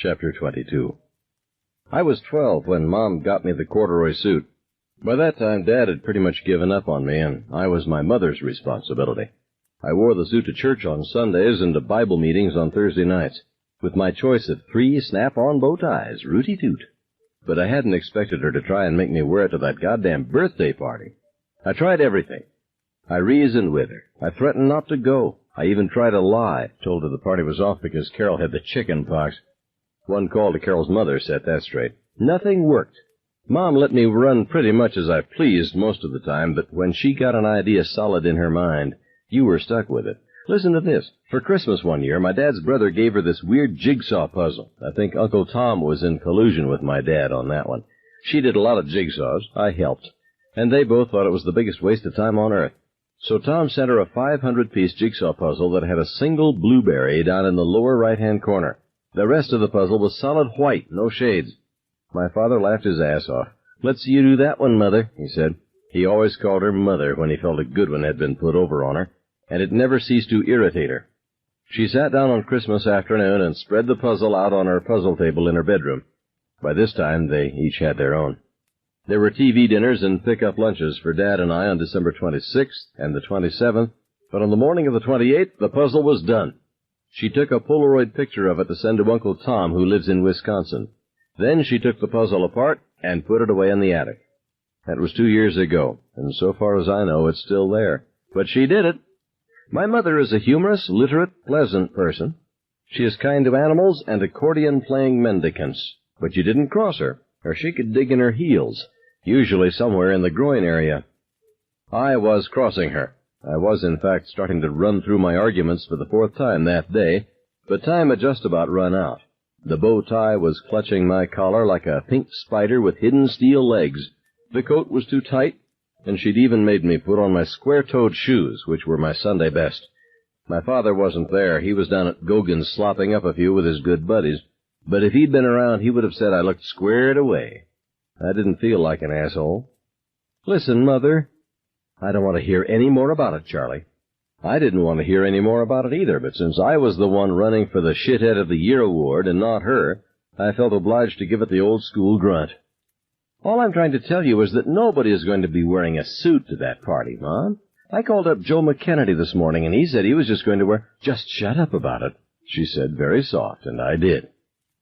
Chapter 22. I was 12 when Mom got me the corduroy suit. By that time, Dad had pretty much given up on me, and I was my mother's responsibility. I wore the suit to church on Sundays and to Bible meetings on Thursday nights, with my choice of 3 snap-on bow ties, rooty-toot. But I hadn't expected her to try and make me wear it to that goddamn birthday party. I tried everything. I reasoned with her. I threatened not to go. I even tried a lie, told her the party was off because Carol had the chicken pox. One call to Carol's mother set that straight. Nothing worked. Mom let me run pretty much as I pleased most of the time, but when she got an idea solid in her mind, you were stuck with it. Listen to this. For Christmas one year, my dad's brother gave her this weird jigsaw puzzle. I think Uncle Tom was in collusion with my dad on that one. She did a lot of jigsaws. I helped. And they both thought it was the biggest waste of time on earth. So Tom sent her a 500-piece jigsaw puzzle that had a single blueberry down in the lower right-hand corner. The rest of the puzzle was solid white, no shades. My father laughed his ass off. "Let's see you do that one, Mother," he said. He always called her Mother when he felt a good one had been put over on her, and it never ceased to irritate her. She sat down on Christmas afternoon and spread the puzzle out on her puzzle table in her bedroom. By this time, they each had their own. There were TV dinners and pick-up lunches for Dad and I on December 26th and the 27th, but on the morning of the 28th, the puzzle was done. She took a Polaroid picture of it to send to Uncle Tom, who lives in Wisconsin. Then she took the puzzle apart and put it away in the attic. That was 2 years ago, and so far as I know, it's still there. But she did it. My mother is a humorous, literate, pleasant person. She is kind to animals and accordion-playing mendicants. But you didn't cross her, or she could dig in her heels, usually somewhere in the groin area. I was crossing her. I was, in fact, starting to run through my arguments for the 4th time that day, but time had just about run out. The bow tie was clutching my collar like a pink spider with hidden steel legs. The coat was too tight, and she'd even made me put on my square-toed shoes, which were my Sunday best. My father wasn't there. He was down at Gogan's slopping up a few with his good buddies. But if he'd been around, he would have said I looked squared away. I didn't feel like an asshole. "Listen, Mother." "I don't want to hear any more about it, Charlie." I didn't want to hear any more about it either, but since I was the one running for the Shithead of the Year award and not her, I felt obliged to give it the old-school grunt. "All I'm trying to tell you is that nobody is going to be wearing a suit to that party, Mom. I called up Joe McKennedy this morning, and he said he was just going to wear—" "Just shut up about it," she said very soft, and I did.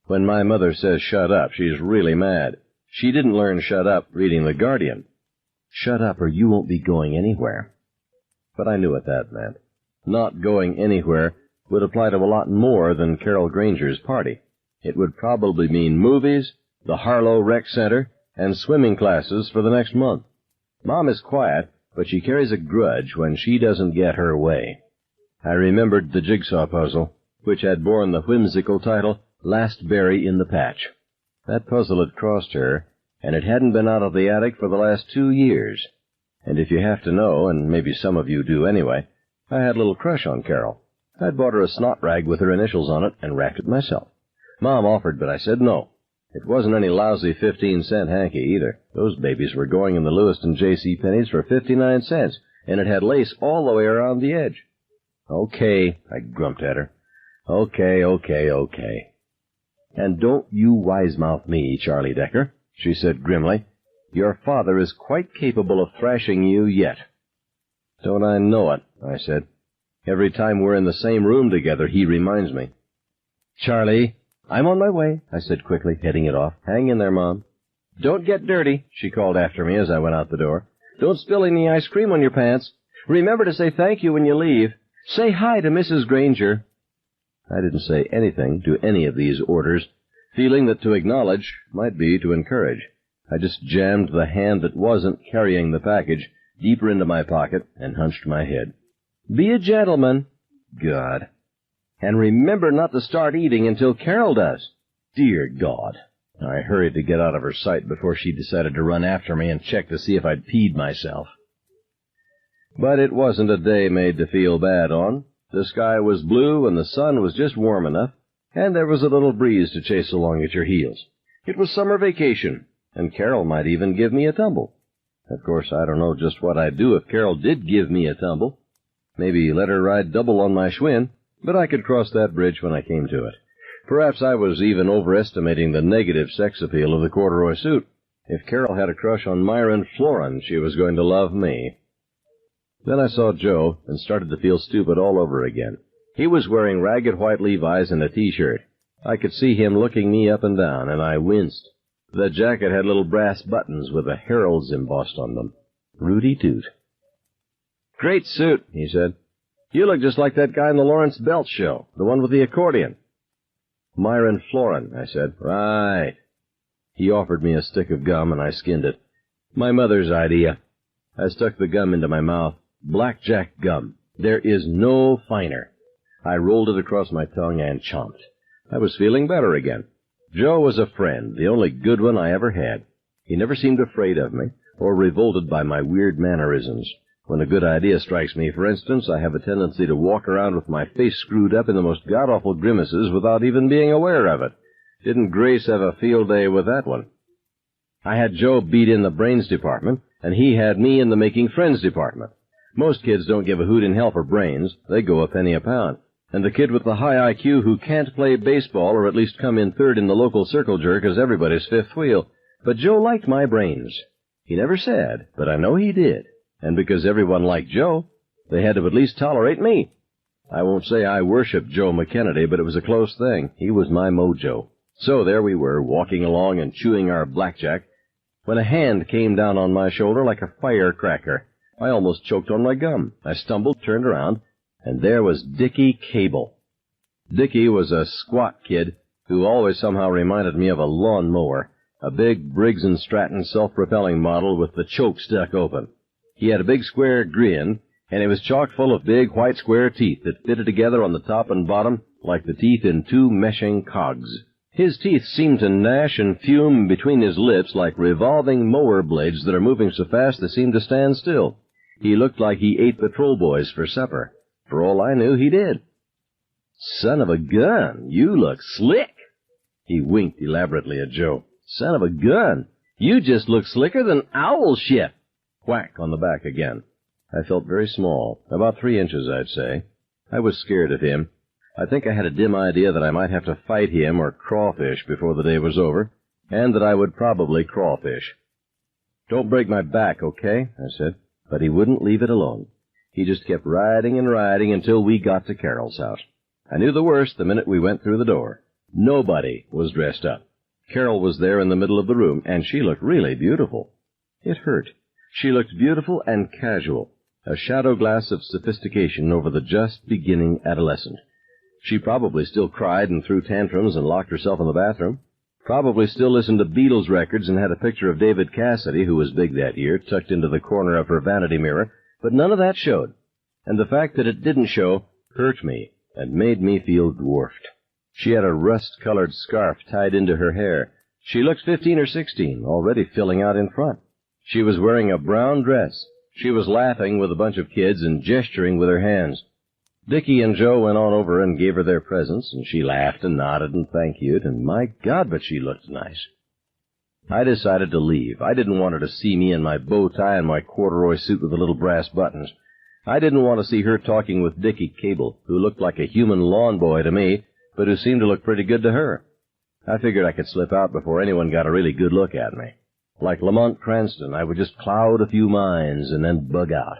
When my mother says shut up, she's really mad. She didn't learn shut up reading The Guardian. Shut up or you won't be going anywhere. But I knew what that meant. Not going anywhere would apply to a lot more than Carol Granger's party. It would probably mean movies, the Harlow Rec Center, and swimming classes for the next month. Mom is quiet, but she carries a grudge when she doesn't get her way. I remembered the jigsaw puzzle, which had borne the whimsical title, Last Berry in the Patch. That puzzle had crossed her, and it hadn't been out of the attic for the last 2 years. And if you have to know, and maybe some of you do anyway, I had a little crush on Carol. I'd bought her a snot rag with her initials on it and wrapped it myself. Mom offered, but I said no. It wasn't any lousy 15-cent hanky either. Those babies were going in the Lewiston J.C. Penney's for 59 cents, and it had lace all the way around the edge. "Okay," I grumped at her. Okay. "And don't you wise-mouth me, Charlie Decker," she said grimly. "Your father is quite capable of thrashing you yet." "Don't I know it?" I said. "Every time we're in the same room together, he reminds me." "Charlie, I'm on my way," I said quickly, heading it off. "Hang in there, Mom." "Don't get dirty," she called after me as I went out the door. "Don't spill any ice cream on your pants. Remember to say thank you when you leave. Say hi to Mrs. Granger." I didn't say anything to any of these orders, feeling that to acknowledge might be to encourage. I just jammed the hand that wasn't carrying the package deeper into my pocket and hunched my head. "Be a gentleman." God. "And remember not to start eating until Carol does." Dear God. I hurried to get out of her sight before she decided to run after me and check to see if I'd peed myself. But it wasn't a day made to feel bad on. The sky was blue and the sun was just warm enough, and there was a little breeze to chase along at your heels. It was summer vacation, and Carol might even give me a tumble. Of course, I don't know just what I'd do if Carol did give me a tumble. Maybe let her ride double on my Schwinn, but I could cross that bridge when I came to it. Perhaps I was even overestimating the negative sex appeal of the corduroy suit. If Carol had a crush on Myron Florin, she was going to love me. Then I saw Joe and started to feel stupid all over again. He was wearing ragged white Levi's and a T-shirt. I could see him looking me up and down, and I winced. The jacket had little brass buttons with the heralds embossed on them. Rudy Toot. "Great suit," he said. "You look just like that guy in the Lawrence Belt show, the one with the accordion." "Myron Florin," I said. "Right." He offered me a stick of gum, and I skinned it. My mother's idea. I stuck the gum into my mouth. Blackjack gum. There is no finer. I rolled it across my tongue and chomped. I was feeling better again. Joe was a friend, the only good one I ever had. He never seemed afraid of me, or revolted by my weird mannerisms. When a good idea strikes me, for instance, I have a tendency to walk around with my face screwed up in the most god-awful grimaces without even being aware of it. Didn't Grace have a field day with that one? I had Joe beat in the brains department, and he had me in the making friends department. Most kids don't give a hoot in hell for brains. They go a penny a pound. And the kid with the high IQ who can't play baseball or at least come in third in the local circle jerk is everybody's fifth wheel. But Joe liked my brains. He never said, but I know he did. And because everyone liked Joe, they had to at least tolerate me. I won't say I worshipped Joe McKennedy, but it was a close thing. He was my mojo. So there we were, walking along and chewing our blackjack, when a hand came down on my shoulder like a firecracker. I almost choked on my gum. I stumbled, turned around, and there was Dickie Cable. Dickie was a squat kid who always somehow reminded me of a lawnmower, a big Briggs & Stratton self-propelling model with the choke stuck open. He had a big square grin, and it was chock full of big white square teeth that fitted together on the top and bottom like the teeth in two meshing cogs. His teeth seemed to gnash and fume between his lips like revolving mower blades that are moving so fast they seem to stand still. He looked like he ate patrol boys for supper. For all I knew, he did. "Son of a gun, you look slick." He winked elaborately at Joe. "Son of a gun, you just look slicker than owl shit." Whack on the back again. I felt very small, about 3 inches, I'd say. I was scared of him. I think I had a dim idea that I might have to fight him or crawfish before the day was over, and that I would probably crawfish. "Don't break my back, okay?" I said. But he wouldn't leave it alone. He just kept riding and riding until we got to Carol's house. I knew the worst the minute we went through the door. Nobody was dressed up. Carol was there in the middle of the room, and she looked really beautiful. It hurt. She looked beautiful and casual, a shadow glass of sophistication over the just beginning adolescent. She probably still cried and threw tantrums and locked herself in the bathroom, probably still listened to Beatles records and had a picture of David Cassidy, who was big that year, tucked into the corner of her vanity mirror, but none of that showed. And the fact that it didn't show hurt me and made me feel dwarfed. She had a rust-colored scarf tied into her hair. She looked 15 or 16, already filling out in front. She was wearing a brown dress. She was laughing with a bunch of kids and gesturing with her hands. Dickie and Joe went on over and gave her their presents, and she laughed and nodded and thank you'd, and my God, but she looked nice. I decided to leave. I didn't want her to see me in my bow tie and my corduroy suit with the little brass buttons. I didn't want to see her talking with Dickie Cable, who looked like a human lawn boy to me, but who seemed to look pretty good to her. I figured I could slip out before anyone got a really good look at me. Like Lamont Cranston, I would just cloud a few minds and then bug out.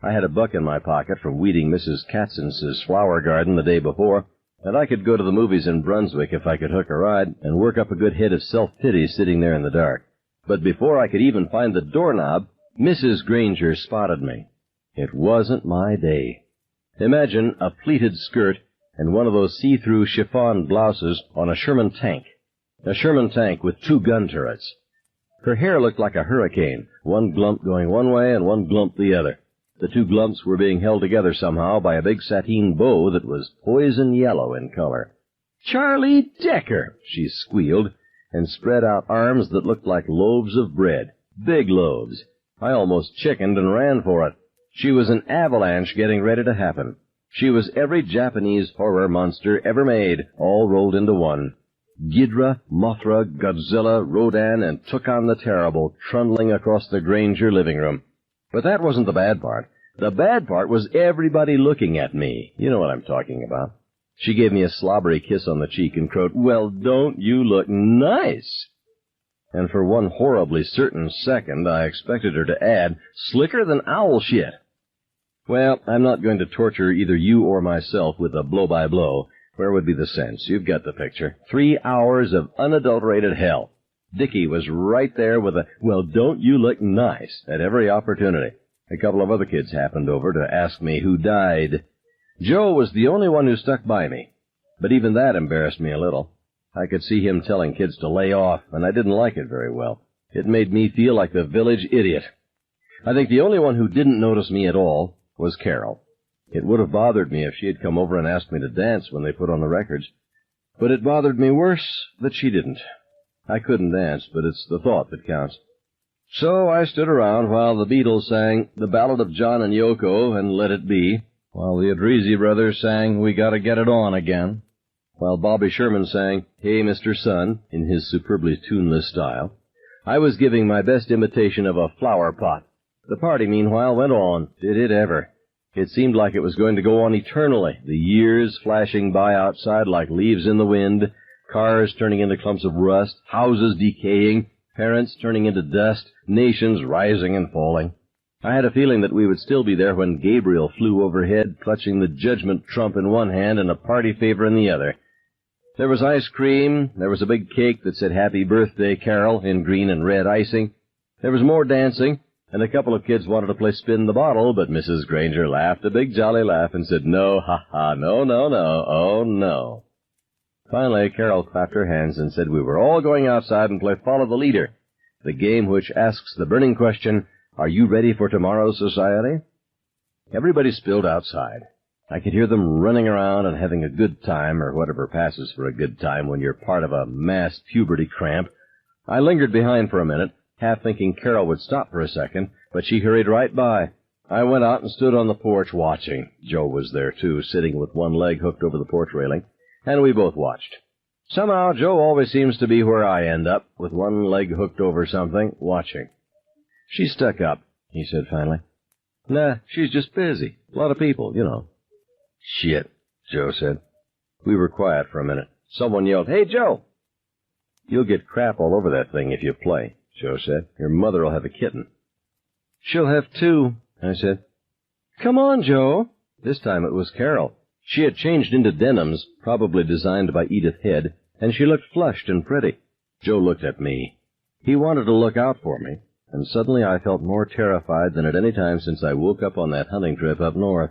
I had $1 in my pocket from weeding Mrs. Katzins's flower garden the day before, and I could go to the movies in Brunswick if I could hook a ride and work up a good hit of self-pity sitting there in the dark. But before I could even find the doorknob, Mrs. Granger spotted me. It wasn't my day. Imagine a pleated skirt and one of those see-through chiffon blouses on a Sherman tank. A Sherman tank with 2 gun turrets. Her hair looked like a hurricane, one glump going one way and one glump the other. The 2 glumps were being held together somehow by a big sateen bow that was poison yellow in color. "Charlie Decker!" she squealed, and spread out arms that looked like loaves of bread. Big loaves. I almost chickened and ran for it. She was an avalanche getting ready to happen. She was every Japanese horror monster ever made, all rolled into one. Ghidra, Mothra, Godzilla, Rodan, and Tukan the Terrible trundling across the Granger living room. But that wasn't the bad part. The bad part was everybody looking at me. You know what I'm talking about. She gave me a slobbery kiss on the cheek and crowed, "Well, don't you look nice?" And for one horribly certain second, I expected her to add, "Slicker than owl shit." Well, I'm not going to torture either you or myself with a blow-by-blow. Where would be the sense? You've got the picture. 3 hours of unadulterated hell. Dickie was right there with a, "Well, don't you look nice?" at every opportunity. A couple of other kids happened over to ask me who died. Joe was the only one who stuck by me, but even that embarrassed me a little. I could see him telling kids to lay off, and I didn't like it very well. It made me feel like the village idiot. I think the only one who didn't notice me at all was Carol. It would have bothered me if she had come over and asked me to dance when they put on the records, but it bothered me worse that she didn't. I couldn't dance, but it's the thought that counts. So I stood around while the Beatles sang The Ballad of John and Yoko and Let It Be, while the Adrisi brothers sang We Gotta Get It On Again, while Bobby Sherman sang Hey, Mr. Sun in his superbly tuneless style. I was giving my best imitation of a flower pot. The party, meanwhile, went on. Did it ever? It seemed like it was going to go on eternally, the years flashing by outside like leaves in the wind, cars turning into clumps of rust, houses decaying, parents turning into dust, nations rising and falling. I had a feeling that we would still be there when Gabriel flew overhead, clutching the judgment trump in one hand and a party favor in the other. There was ice cream, there was a big cake that said Happy Birthday, Carol, in green and red icing. There was more dancing, and a couple of kids wanted to play Spin the Bottle, but Mrs. Granger laughed a big jolly laugh and said, "No, ha-ha, no, no, no, oh no." Finally, Carol clapped her hands and said we were all going outside and play Follow the Leader, the game which asks the burning question, "Are you ready for tomorrow's society?" Everybody spilled outside. I could hear them running around and having a good time, or whatever passes for a good time when you're part of a mass puberty cramp. I lingered behind for a minute, half thinking Carol would stop for a second, but she hurried right by. I went out and stood on the porch watching. Joe was there, too, sitting with one leg hooked over the porch railing, and we both watched. Somehow, Joe always seems to be where I end up, with one leg hooked over something, watching. "She's stuck up," he said finally. "Nah, she's just busy. A lot of people, you know." "Shit," Joe said. We were quiet for a minute. Someone yelled, "Hey, Joe!" "You'll get crap all over that thing if you play," Joe said. "Your mother'll have a kitten." "She'll have two," I said. "Come on, Joe." This time it was Carol. She had changed into denims, probably designed by Edith Head, and she looked flushed and pretty. Joe looked at me. He wanted to look out for me, and suddenly I felt more terrified than at any time since I woke up on that hunting trip up north.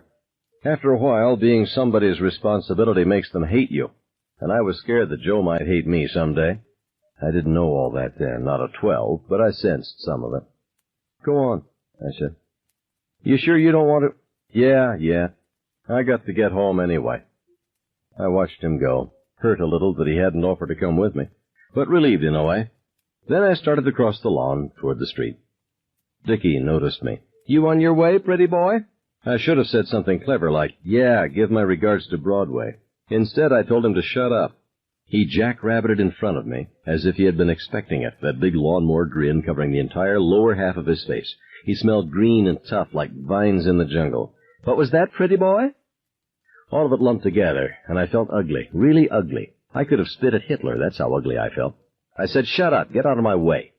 After a while, being somebody's responsibility makes them hate you, and I was scared that Joe might hate me someday. I didn't know all that then, not at 12, but I sensed some of it. "Go on," I said. "You sure you don't want to?" Yeah. I got to get home anyway." I watched him go, hurt a little that he hadn't offered to come with me, but relieved in a way. Then I started to cross the lawn toward the street. Dickie noticed me. "You on your way, pretty boy?" I should have said something clever like, "Yeah, give my regards to Broadway." Instead, I told him to shut up. He jackrabbited in front of me, as if he had been expecting it, that big lawnmower grin covering the entire lower half of his face. He smelled green and tough like vines in the jungle. "What was that, pretty boy?" All of it lumped together, and I felt ugly, really ugly. I could have spit at Hitler, that's how ugly I felt. I said, "Shut up, get out of my way."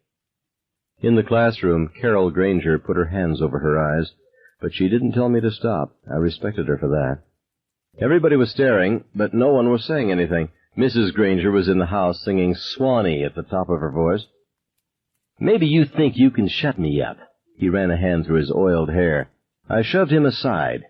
In the classroom, Carol Granger put her hands over her eyes, but she didn't tell me to stop. I respected her for that. Everybody was staring, but no one was saying anything. Mrs. Granger was in the house singing Swanee at the top of her voice. "Maybe you think you can shut me up." He ran a hand through his oiled hair. I shoved him aside.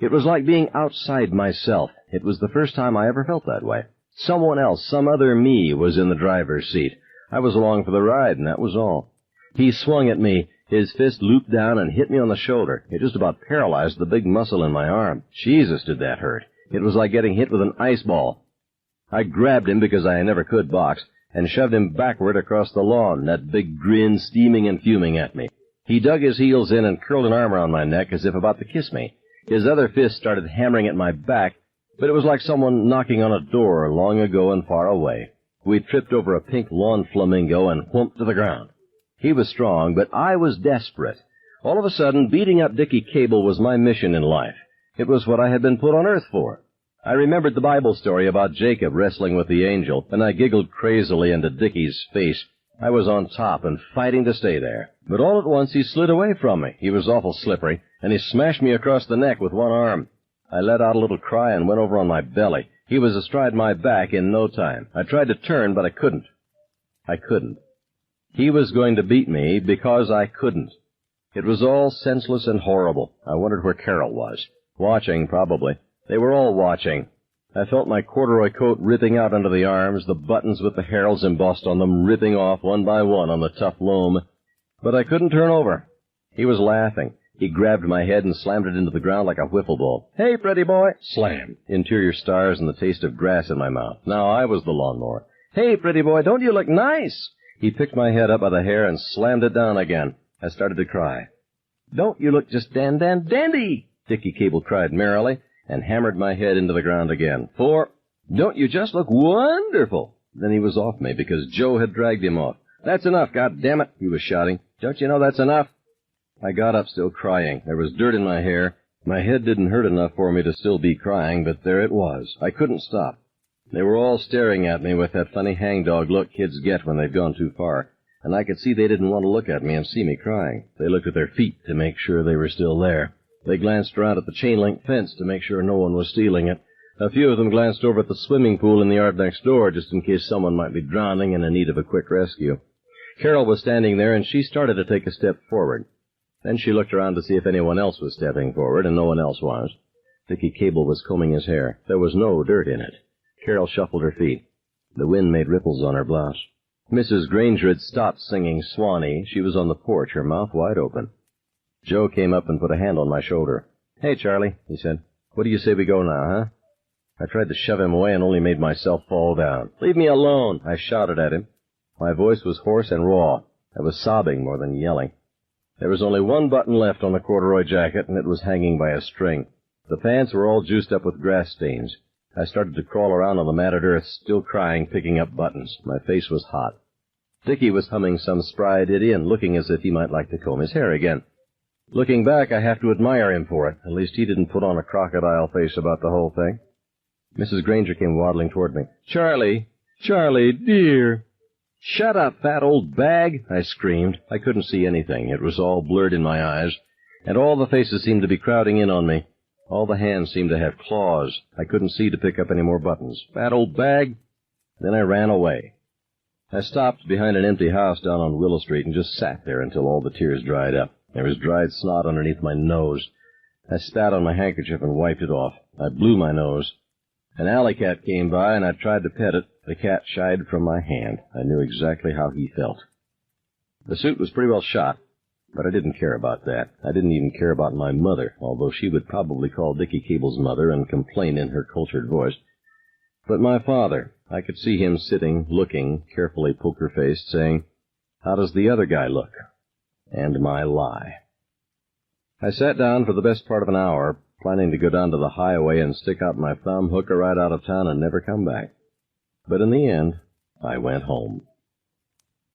It was like being outside myself. It was the first time I ever felt that way. Someone else, some other me, was in the driver's seat. I was along for the ride, and that was all. He swung at me. His fist looped down and hit me on the shoulder. It just about paralyzed the big muscle in my arm. Jesus, did that hurt. It was like getting hit with an ice ball. I grabbed him because I never could box, and shoved him backward across the lawn, that big grin steaming and fuming at me. He dug his heels in and curled an arm around my neck as if about to kiss me. His other fist started hammering at my back, but it was like someone knocking on a door long ago and far away. We tripped over a pink lawn flamingo and whumped to the ground. He was strong, but I was desperate. All of a sudden, beating up Dickie Cable was my mission in life. It was what I had been put on Earth for. I remembered the Bible story about Jacob wrestling with the angel, and I giggled crazily into Dickie's face. I was on top and fighting to stay there. But all at once he slid away from me. He was awful slippery, and he smashed me across the neck with one arm. I let out a little cry and went over on my belly. He was astride my back in no time. I tried to turn, but I couldn't. He was going to beat me because I couldn't. It was all senseless and horrible. I wondered where Carol was. Watching, probably. They were all watching. I felt my corduroy coat ripping out under the arms, the buttons with the heralds embossed on them ripping off one by one on the tough loam. But I couldn't turn over. He was laughing. He grabbed my head and slammed it into the ground like a wiffle ball. "Hey, pretty boy!" Slam. Interior stars and the taste of grass in my mouth. Now I was the lawnmower. "Hey, pretty boy, don't you look nice?" He picked my head up by the hair and slammed it down again. I started to cry. "Don't you look just dandy?" Dickie Cable cried merrily and hammered my head into the ground again. "Don't you just look wonderful?" Then he was off me because Joe had dragged him off. "That's enough, goddammit," he was shouting. "Don't you know that's enough?" I got up, still crying. There was dirt in my hair. My head didn't hurt enough for me to still be crying, but there it was. I couldn't stop. They were all staring at me with that funny hangdog look kids get when they've gone too far, and I could see they didn't want to look at me and see me crying. They looked at their feet to make sure they were still there. They glanced around at the chain-link fence to make sure no one was stealing it. A few of them glanced over at the swimming pool in the yard next door just in case someone might be drowning and in need of a quick rescue. Carol was standing there, and she started to take a step forward. Then she looked around to see if anyone else was stepping forward, and no one else was. Dickie Cable was combing his hair. There was no dirt in it. Carol shuffled her feet. The wind made ripples on her blouse. Mrs. Granger had stopped singing Swanee. She was on the porch, her mouth wide open. Joe came up and put a hand on my shoulder. "Hey, Charlie," he said. "What do you say we go now, huh?" I tried to shove him away and only made myself fall down. "Leave me alone," I shouted at him. My voice was hoarse and raw. I was sobbing more than yelling. There was only one button left on the corduroy jacket, and it was hanging by a string. The pants were all juiced up with grass stains. I started to crawl around on the matted earth, still crying, picking up buttons. My face was hot. Dickie was humming some spry ditty and looking as if he might like to comb his hair again. Looking back, I have to admire him for it. At least he didn't put on a crocodile face about the whole thing. Mrs. Granger came waddling toward me. Charlie, dear." "Shut up, fat old bag," I screamed. I couldn't see anything. It was all blurred in my eyes, and all the faces seemed to be crowding in on me. All the hands seemed to have claws. I couldn't see to pick up any more buttons. "Fat old bag." Then I ran away. I stopped behind an empty house down on Willow Street and just sat there until all the tears dried up. There was dried snot underneath my nose. I spat on my handkerchief and wiped it off. I blew my nose. An alley cat came by, and I tried to pet it. The cat shied from my hand. I knew exactly how he felt. The suit was pretty well shot, but I didn't care about that. I didn't even care about my mother, although she would probably call Dickie Cable's mother and complain in her cultured voice. But my father, I could see him sitting, looking, carefully poker-faced, saying, "How does the other guy look?" And my lie. I sat down for the best part of an hour, planning to go down to the highway and stick out my thumb, hook a ride out of town, and never come back. But in the end, I went home.